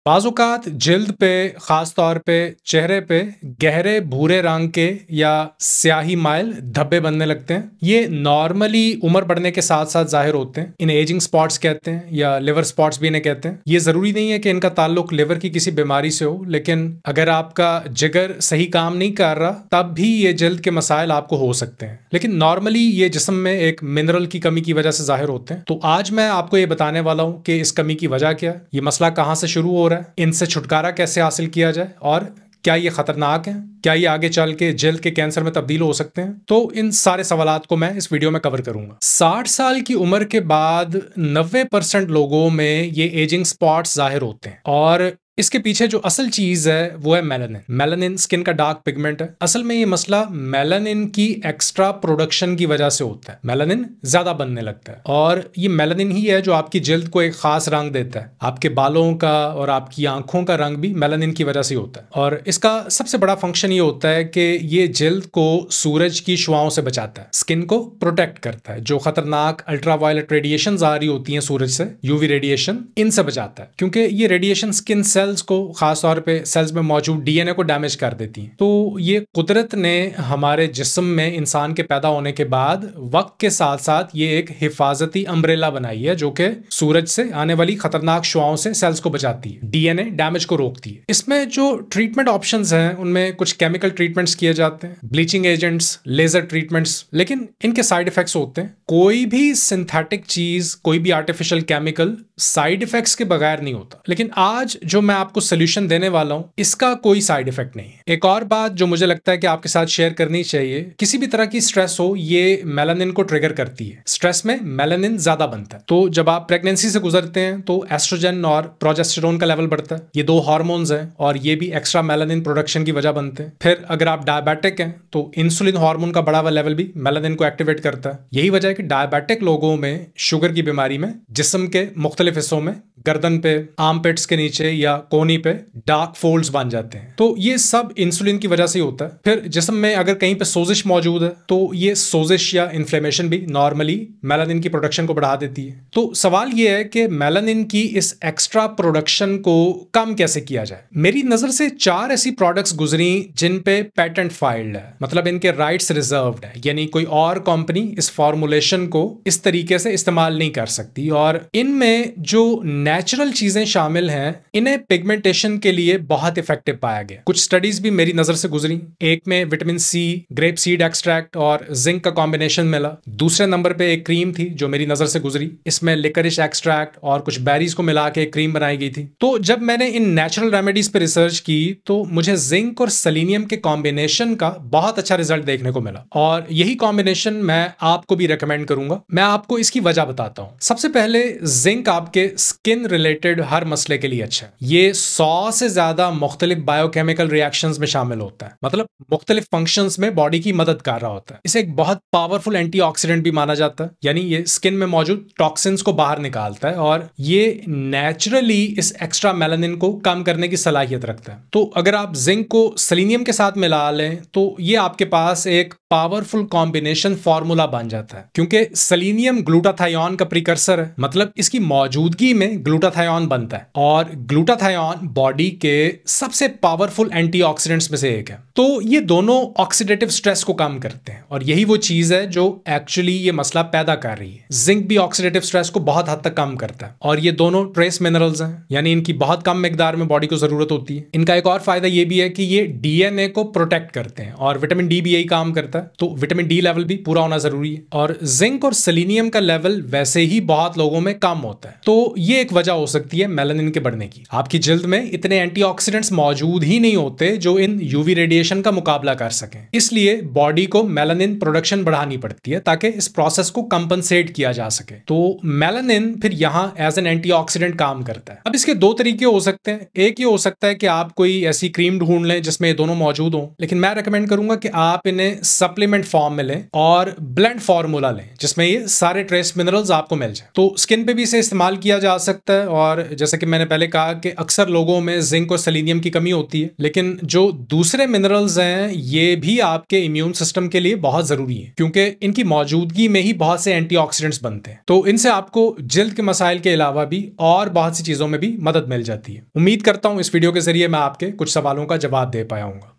बाज़-औक़ात जिल्द पे ख़ास तौर पे चेहरे पे गहरे भूरे रंग के या स्याही माइल धब्बे बनने लगते हैं। ये नॉर्मली उम्र बढ़ने के साथ साथ ज़ाहिर होते हैं। इन्हें एजिंग स्पॉट्स कहते हैं या लिवर स्पॉट्स भी इन्हें कहते हैं। ये ज़रूरी नहीं है कि इनका ताल्लुक लिवर की किसी बीमारी से हो, लेकिन अगर आपका जिगर सही काम नहीं कर रहा तब भी ये जिल्द के मसाइल आपको हो सकते हैं। लेकिन नॉर्मली ये जिस्म में एक मिनरल की कमी की वजह से ज़ाहिर होते हैं। तो आज मैं आपको ये बताने वाला हूँ कि इस कमी की वजह क्या है, ये मसला कहाँ से शुरू हो रहा है, इनसे छुटकारा कैसे हासिल किया जाए और क्या ये खतरनाक है, क्या ये आगे चल के जिल्द के कैंसर में तब्दील हो सकते हैं। तो इन सारे सवालात को मैं इस वीडियो में कवर करूंगा। 60 साल की उम्र के बाद 90% लोगों में ये एजिंग स्पॉट्स जाहिर होते हैं और इसके पीछे जो असल चीज है वो है मेलानिन। मेलानिन स्किन का डार्क पिगमेंट है। असल में ये मसला मेलानिन की एक्स्ट्रा प्रोडक्शन की वजह से होता है। मेलानिन ज्यादा बनने लगता है और ये मेलानिन ही है जो आपकी जिल्द को एक खास रंग देता है। आपके बालों का और आपकी आंखों का रंग भी मेलानिन की वजह से होता है और इसका सबसे बड़ा फंक्शन ये होता है कि ये जिल्द को सूरज की शुआओं से बचाता है, स्किन को प्रोटेक्ट करता है। जो खतरनाक अल्ट्रावायलेट रेडिएशन आ रही होती है सूरज से, यूवी रेडिएशन, इनसे बचाता है क्योंकि ये रेडिएशन स्किन सेल्स को, खास तौर पे सेल्स में मौजूद डीएनए को डैमेज कर देती हैं। तो ये कुदरत ने हमारे जिस्म में इंसान के पैदा होने के बाद वक्त के साथ साथ ये एक हिफाजती अम्ब्रेला बनाई है जो कि सूरज से आने वाली खतरनाक शुआओं से सेल्स को बचाती है, डीएनए डैमेज को रोकती है। इसमें जो ट्रीटमेंट ऑप्शंस हैं उनमें कुछ केमिकल ट्रीटमेंट्स किए जाते हैं, ब्लीचिंग एजेंट्स, लेजर ट्रीटमेंट्स, लेकिन इनके साइड इफेक्ट्स होते हैं। कोई भी सिंथेटिक चीज, कोई भी आर्टिफिशियल केमिकल साइड इफेक्ट्स के बगैर नहीं होता। लेकिन आज जो मैं आपको सोल्यूशन देने वाला हूं इसका कोई साइड इफेक्ट नहीं है। एक और बात जो मुझे लगता है कि आपके साथ शेयर करनी चाहिए, किसी भी तरह की स्ट्रेस हो ये मेलानिन को ट्रिगर करती है। स्ट्रेस में मेलानिन ज्यादा बनता है। तो जब आप प्रेगनेंसी से गुजरते हैं तो एस्ट्रोजन और प्रोजेस्टेरोन का लेवल बढ़ता है। ये दो हार्मोन्स हैं और ये भी एक्स्ट्रा मेलानिन प्रोडक्शन की वजह बनते हैं। फिर अगर आप डायबिटिक हैं तो इंसुलिन हार्मोन का बढ़ा हुआ लेवल भी मेलानिन को एक्टिवेट करता है। यही वजह है कि डायबिटिक लोगों में शुगर की बीमारी में जिस्म के मुख्तलिफ हिस्सों में, गर्दन पे, आर्मपिट्स के नीचे या कोहनी पे डार्क फोल्ड्स बन जाते हैं। तो ये सब इंसुलिन की वजह से होता है। फिर जिस्म में अगर कहीं पे सोजिश मौजूद है तो ये सोजिश या इन्फ्लेमेशन भी नॉर्मली मेलानिन की प्रोडक्शन को बढ़ा देती है। तो सवाल ये है कि मेलानिन की इस एक्स्ट्रा प्रोडक्शन को कम कैसे किया जाए। मेरी नजर से 4 ऐसी प्रोडक्ट्स गुजरी जिन पे पेटेंट फाइल्ड है, मतलब इनके राइट्स रिजर्व्ड है, यानी कोई और कंपनी इस फॉर्मुलेशन को इस तरीके से इस्तेमाल नहीं कर सकती। और इनमें जो नेचुरल चीजें शामिल हैं इन्हें पिगमेंटेशन के लिए बहुत इफेक्टिव पाया गया। कुछ स्टडीज भी मेरी नजर से गुजरी। एक में vitamin C, grape seed extract और जिंक का कॉम्बिनेशन मिला। दूसरे नंबर पे एक क्रीम थी जो मेरी नजर से गुजरी। इसमें लिकरिश एक्सट्रैक्ट और कुछ बेरीज को मिला के एक क्रीम बनाई गई थी। तो जब मैंने इन नेचुरल रेमेडीज पे रिसर्च की तो मुझे जिंक और सेलेनियम के कॉम्बिनेशन का बहुत अच्छा रिजल्ट देखने को मिला और यही कॉम्बिनेशन मैं आपको भी रिकमेंड करूंगा। मैं आपको इसकी वजह बताता हूं। सबसे पहले जिंक आपके स्किन रिलेटेड हर मसले के लिए अच्छा है। ये 100 से ज्यादा मुख्तलिफ बायोकेमिकल रिएक्शंस में शामिल होता है, मतलब मुख्तलिफ फंक्शंस में बॉडी की मदद कर रहा होता है। इसे एक बहुत पावरफुल एंटीऑक्सीडेंट भी माना जाता है, यानी ये स्किन में मौजूद टॉक्सिन्स को बाहर निकालता है और ये नेचुरली इस एक्स्ट्रा मेलानिन को कम करने की सलाहियत रखता है। तो अगर आप जिंक को सेलेनियम के साथ मिला लें तो ये आपके पास एक पावरफुल कॉम्बिनेशन फार्मूला बन जाता है। क्योंकि सेलेनियम ग्लूटाथायोन का प्रिकर्सर है, मतलब इसकी मौजूदगी में ग्लूटाथायोन बनता है और ग्लूटाथायोन बॉडी के सबसे पावरफुल एंटीऑक्सीडेंट्स में से एक है। तो ये दोनों ऑक्सीडेटिव स्ट्रेस को कम करते हैं और यही वो चीज है जो एक्चुअली ये मसला पैदा कर रही है। जिंक भी ऑक्सीडेटिव स्ट्रेस को बहुत हद तक कम करता है और ये दोनों ट्रेस मिनरल्स हैं, यानी इनकी बहुत कम मिकदार में बॉडी को जरूरत होती है। इनका एक और फायदा ये भी है कि ये डीएनए को प्रोटेक्ट करते हैं और विटामिन डी भी यही काम करता है। तो विटामिन डी लेवल भी पूरा होना जरूरी है और जिंक और सेलेनियम का लेवल वैसे ही बहुत लोगों में कम होता है। तो ये एक वजह हो सकती है मेलानिन के बढ़ने की। आपकी जिल्द में इतने एंटीऑक्सीडेंट्स मौजूद ही नहीं होते जो इन यूवी रेडिएशन का मुकाबला कर सकें। इसलिए बॉडी को मेलानिन प्रोडक्शन बढ़ानी पड़ती है ताकि इस प्रोसेस को कंपनसेट किया जा सके। तो मेलानिन फिर यहां एज एन एंटीऑक्सीडेंट काम करता है। अब इसके दो तरीके हो सकते हैं। एक ये हो सकता है कि आप कोई ऐसी क्रीम ढूंढ लें जिसमें ये दोनों मौजूद हों, लेकिन मैं रेकमेंड करूंगा कि आप इन्हें सप्लीमेंट फॉर्म में लें और ब्लेंड फॉर्मूला लें जिसमें ये सारे ट्रेस मिनरल्स आपको मिल जाए। तो स्किन पे भी इसे इस्तेमाल किया जा सकता है, और जैसे कि मैंने पहले कहा कि अक्सर लोगों में जिंक और सेलेनियम की कमी होती है, लेकिन जो दूसरे मिनरल्स हैं ये भी आपके इम्यून सिस्टम के लिए बहुत जरूरी है क्योंकि इनकी मौजूदगी में ही बहुत से एंटीऑक्सीडेंट्स बनते हैं। तो इनसे आपको जल्द के मसाइल के अलावा भी और बहुत सी चीजों में भी मदद मिल जाती है। उम्मीद करता हूं इस वीडियो के जरिए मैं आपके कुछ सवालों का जवाब दे पाया हूं।